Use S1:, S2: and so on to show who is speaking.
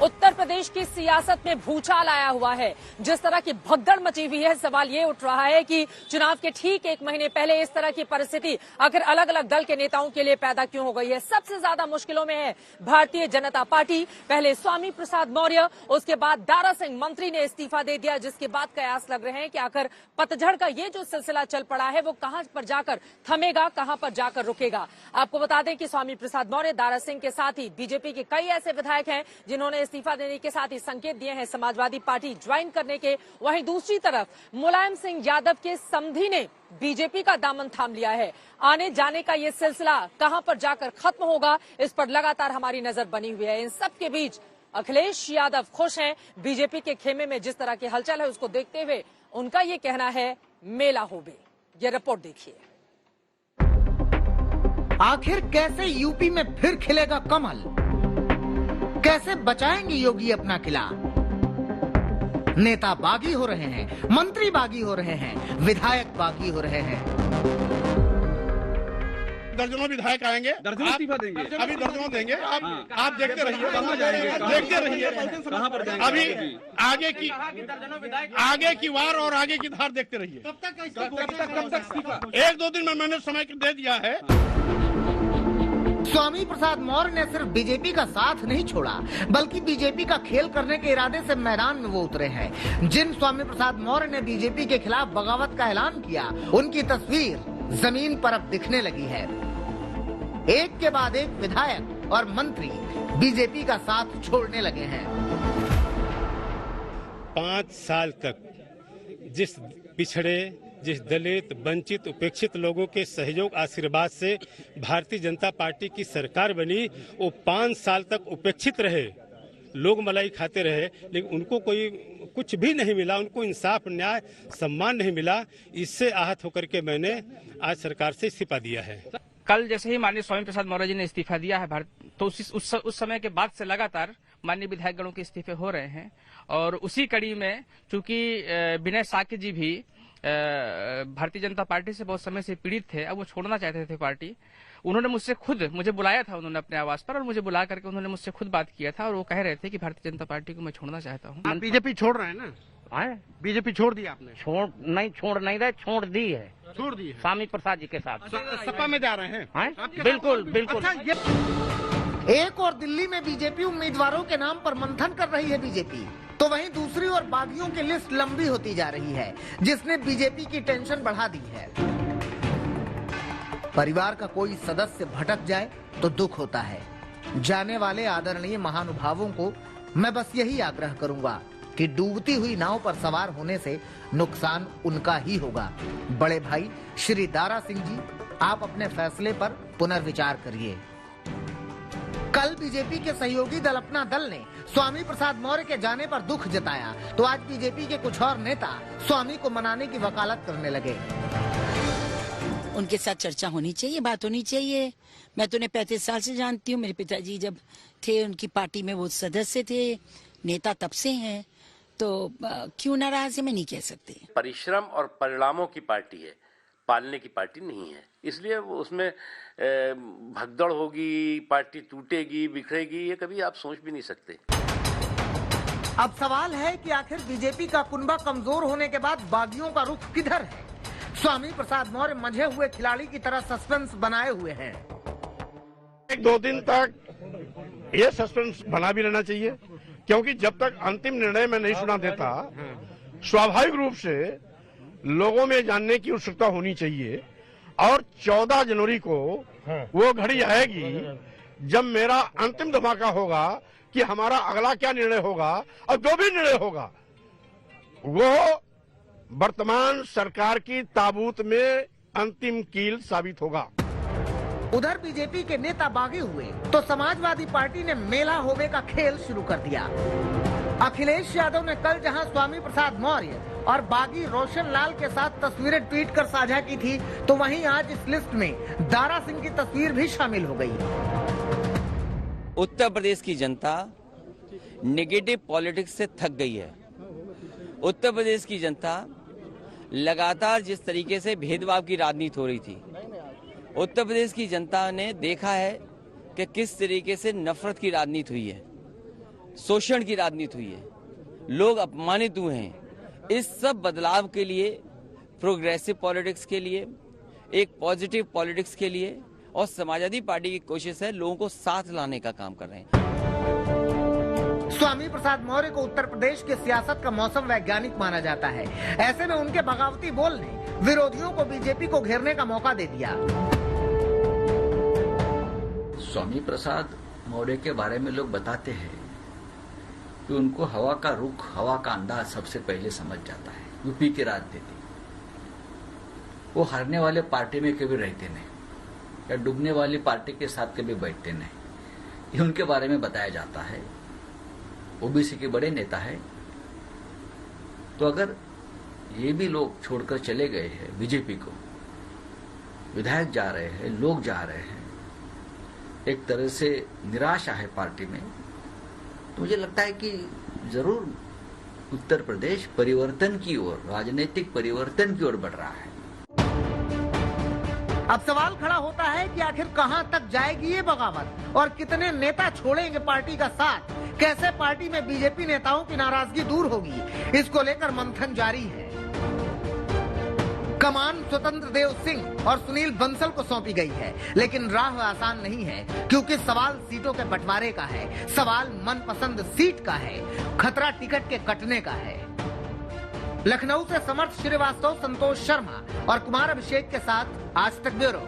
S1: उत्तर प्रदेश की सियासत में भूचाल आया हुआ है। जिस तरह की भगदड़ मची हुई है, सवाल ये उठ रहा है कि चुनाव के ठीक एक महीने पहले इस तरह की परिस्थिति आखिर अलग अलग दल के नेताओं के लिए पैदा क्यों हो गई है। सबसे ज्यादा मुश्किलों में है भारतीय जनता पार्टी। पहले स्वामी प्रसाद मौर्य, उसके बाद दारा सिंह मंत्री ने इस्तीफा दे दिया, जिसके बाद कयास लग रहे हैं कि आखिर पतझड़ का ये जो सिलसिला चल पड़ा है वो कहां पर जाकर थमेगा, कहां पर जाकर रुकेगा। आपको बता दें कि स्वामी प्रसाद मौर्य, दारा सिंह के साथ ही बीजेपी के कई ऐसे विधायक हैं जिन्होंने इस्तीफा देने के साथ ही संकेत दिए हैं समाजवादी पार्टी ज्वाइन करने के। वहीं दूसरी तरफ मुलायम सिंह यादव के समधी ने बीजेपी का दामन थाम लिया है। आने जाने का ये सिलसिला कहां पर जाकर खत्म होगा, इस पर लगातार हमारी नजर बनी हुई है। इन सब के बीच अखिलेश यादव खुश हैं। बीजेपी के खेमे में जिस तरह की हलचल है उसको देखते हुए उनका ये कहना है मेला होबे। ये रिपोर्ट देखिए।
S2: आखिर कैसे यूपी में फिर खिलेगा कमल? कैसे बचाएंगे योगी अपना किला? नेता बागी हो रहे हैं, मंत्री बागी हो रहे हैं, विधायक बागी हो रहे हैं।
S3: दर्जनों विधायक आएंगे,
S4: दर्जनों इस्तीफा देंगे,
S3: अभी दर्जनों देंगे। आप देखते रहिए, देखते रहिए।
S4: कहां पर जाएंगे?
S3: अभी आगे की वार और आगे की धार देखते रहिए।
S4: कब तक इस्तीफा?
S3: एक दो दिन में मैंने समय दे दिया है।
S2: स्वामी प्रसाद मौर्य ने सिर्फ बीजेपी का साथ नहीं छोड़ा, बल्कि बीजेपी का खेल करने के इरादे से मैदान में वो उतरे हैं। जिन स्वामी प्रसाद मौर्य ने बीजेपी के खिलाफ बगावत का ऐलान किया, उनकी तस्वीर जमीन पर अब दिखने लगी है। एक के बाद एक विधायक और मंत्री बीजेपी का साथ छोड़ने लगे हैं।
S5: 5 साल तक जिस पिछड़े, जिस दलित, वंचित, उपेक्षित लोगों के सहयोग आशीर्वाद से भारतीय जनता पार्टी की सरकार बनी, वो 5 साल तक उपेक्षित रहे, लोग मलाई खाते रहे, लेकिन उनको कोई कुछ भी नहीं मिला, उनको इंसाफ, न्याय, सम्मान नहीं मिला। इससे आहत होकर के मैंने आज सरकार से इस्तीफा दिया है।
S6: कल जैसे ही माननीय स्वामी प्रसाद मौर्य जी ने इस्तीफा दिया है तो उस समय के बाद से लगातार माननीय विधायकगणों के इस्तीफे हो रहे हैं। और उसी कड़ी में चूंकि विनय साक्य जी भी भारतीय जनता पार्टी से बहुत समय से पीड़ित थे, अब वो छोड़ना चाहते थे पार्टी। उन्होंने मुझे बुलाया था उन्होंने अपने आवास पर, और मुझे बुला करके उन्होंने मुझसे खुद बात किया था और वो कह रहे थे कि भारतीय जनता पार्टी को मैं छोड़ना चाहता हूँ।
S3: आप बीजेपी छोड़ रहे हैं ना? बीजेपी छोड़ दी आपने?
S7: छोड़ नहीं रहे, छोड़ दी है।
S3: छोड़ दी है
S7: स्वामी प्रसाद जी के साथ।
S3: सपा में जा रहे हैं?
S7: बिल्कुल बिल्कुल।
S2: एक और दिल्ली में बीजेपी उम्मीदवारों के नाम पर मंथन कर रही है बीजेपी, तो वहीं दूसरी ओर बागियों की लिस्ट लंबी होती जा रही है, जिसने बीजेपी की टेंशन बढ़ा दी है। परिवार का कोई सदस्य भटक जाए तो दुख होता है। जाने वाले आदरणीय महानुभावों को मैं बस यही आग्रह करूंगा कि डूबती हुई नाव पर सवार होने से नुकसान उनका ही होगा। बड़े भाई श्री दारा सिंह जी, आप अपने फैसले पर पुनर्विचार करिए। कल बीजेपी के सहयोगी दल अपना दल ने स्वामी प्रसाद मौर्य के जाने पर दुख जताया, तो आज बीजेपी के कुछ और नेता स्वामी को मनाने की वकालत करने लगे।
S8: उनके साथ चर्चा होनी चाहिए, बात होनी चाहिए। मैं तो उन्हें 35 साल से जानती हूँ। मेरे पिताजी जब थे उनकी पार्टी में वो सदस्य थे, नेता तब से हैं, तो क्यों नाराज है मैं नहीं कह सकती।
S9: परिश्रम और परिणामों की पार्टी है, पालने की पार्टी नहीं है, इसलिए वो उसमें भगदड़ होगी, पार्टी टूटेगी, बिखरेगी, ये कभी आप सोच भी नहीं सकते।
S2: अब सवाल है कि आखिर बीजेपी का कुनबा कमजोर होने के बाद बागियों का रुख किधर है? स्वामी प्रसाद मौर्य मंझे हुए खिलाड़ी की तरह सस्पेंस बनाए हुए हैं।
S3: 1-2 दिन तक ये सस्पेंस बना भी रहना चाहिए, क्योंकि जब तक अंतिम निर्णय में नहीं सुना देता, स्वाभाविक रूप से लोगों में जानने की उत्सुकता होनी चाहिए। और 14 जनवरी को वो घड़ी आएगी जब मेरा अंतिम धमाका होगा कि हमारा अगला क्या निर्णय होगा, और जो भी निर्णय होगा वो वर्तमान सरकार की ताबूत में अंतिम कील साबित होगा।
S2: उधर बीजेपी के नेता बागी हुए तो समाजवादी पार्टी ने मेला होबे का खेल शुरू कर दिया। अखिलेश यादव ने कल जहां स्वामी प्रसाद मौर्य और बागी रोशन लाल के साथ तस्वीरें ट्वीट कर साझा की थी, तो वहीं आज इस लिस्ट में दारा सिंह की तस्वीर भी शामिल हो गई।
S10: उत्तर प्रदेश की जनता नेगेटिव पॉलिटिक्स से थक गई है। उत्तर प्रदेश की जनता लगातार जिस तरीके से भेदभाव की राजनीति हो रही थी, उत्तर प्रदेश की जनता ने देखा है कि किस तरीके से नफरत की राजनीति हुई है। शोषण की राजनीति हुई है, लोग अपमानित हुए हैं। इस सब बदलाव के लिए, प्रोग्रेसिव पॉलिटिक्स के लिए, एक पॉजिटिव पॉलिटिक्स के लिए और समाजवादी पार्टी की कोशिश है लोगों को साथ लाने का काम कर रहे हैं।
S2: स्वामी प्रसाद मौर्य को उत्तर प्रदेश की सियासत का मौसम वैज्ञानिक माना जाता है। ऐसे में उनके बगावती बोल ने विरोधियों को बीजेपी को घेरने का मौका दे दिया।
S11: स्वामी प्रसाद मौर्य के बारे में लोग बताते हैं कि उनको हवा का रुख, हवा का अंदाज सबसे पहले समझ जाता है। यूपी की राजनीति, वो हारने वाले पार्टी में कभी रहते नहीं या डूबने वाली पार्टी के साथ कभी बैठते नहीं, ये उनके बारे में बताया जाता है। ओबीसी के बड़े नेता है, तो अगर ये भी लोग छोड़कर चले गए हैं बीजेपी को, विधायक जा रहे हैं, लोग जा रहे हैं, एक तरह से निराशा है पार्टी में, तो मुझे लगता है कि जरूर उत्तर प्रदेश परिवर्तन की ओर, राजनीतिक परिवर्तन की ओर बढ़ रहा है।
S2: अब सवाल खड़ा होता है कि आखिर कहां तक जाएगी ये बगावत और कितने नेता छोड़ेंगे पार्टी का साथ, कैसे पार्टी में बीजेपी नेताओं की नाराजगी दूर होगी, इसको लेकर मंथन जारी है। कमान स्वतंत्र देव सिंह और सुनील बंसल को सौंपी गई है, लेकिन राह आसान नहीं है, क्योंकि सवाल सीटों के बंटवारे का है, सवाल मनपसंद सीट का है, खतरा टिकट के कटने का है। लखनऊ से समर्थ श्रीवास्तव, संतोष शर्मा और कुमार अभिषेक के साथ आज तक ब्यूरो।